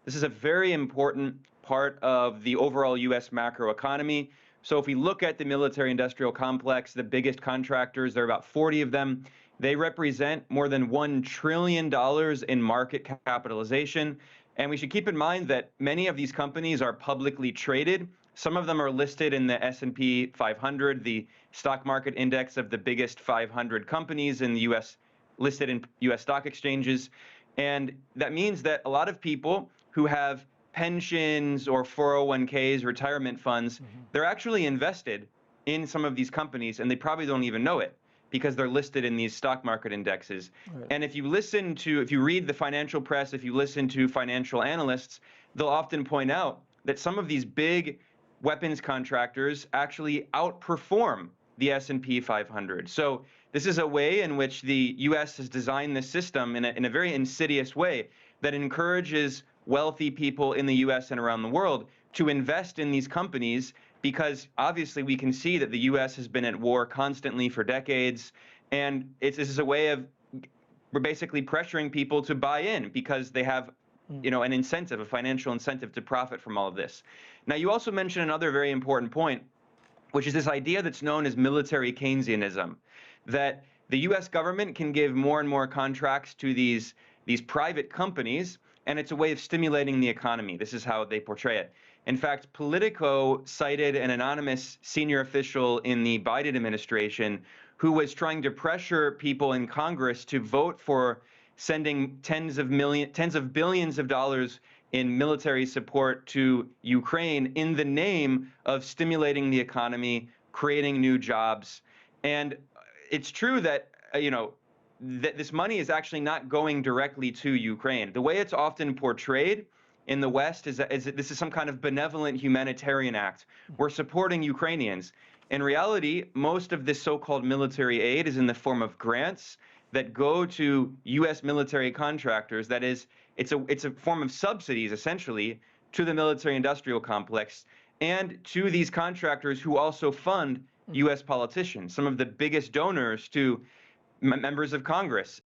This is a very important part of the overall U.S. macroeconomy. So if we look at the military-industrial complex, the biggest contractors, there are about 40 of them. They represent more than $1 trillion in market capitalization. And we should keep in mind that many of these companies are publicly traded. Some of them are listed in the S&P 500, the stock market index of the biggest 500 companies in the U.S., listed in U.S. stock exchanges. And that means that a lot of people who have pensions or 401ks, retirement funds, they're actually invested in some of these companies, and they probably don't even know it because they're listed in these stock market indexes. Right. And if you read the financial press, if you listen to financial analysts, they'll often point out that some of these big weapons contractors actually outperform the S&P 500. So this is a way in which the U.S. has designed this system in a very insidious way that encourages wealthy people in the U.S. and around the world to invest in these companies, because obviously we can see that the U.S. has been at war constantly for decades, and this is a way of we're basically pressuring people to buy in because they have an incentive, a financial incentive to profit from all of this. Now, you also mentioned another very important point, which is this idea that's known as military Keynesianism, that the U.S. government can give more and more contracts to these private companies, and it's a way of stimulating the economy. This is how they portray it. In fact, Politico cited an anonymous senior official in the Biden administration who was trying to pressure people in Congress to vote for sending tens of billions of dollars in military support to Ukraine in the name of stimulating the economy, creating new jobs. And it's true that, that this money is actually not going directly to Ukraine. The way it's often portrayed in the West is that this is some kind of benevolent humanitarian act. We're supporting Ukrainians. In reality, most of this so-called military aid is in the form of grants that go to U.S. military contractors. That is, it's a form of subsidies, essentially, to the military-industrial complex and to these contractors who also fund U.S. politicians, some of the biggest donors to members of Congress.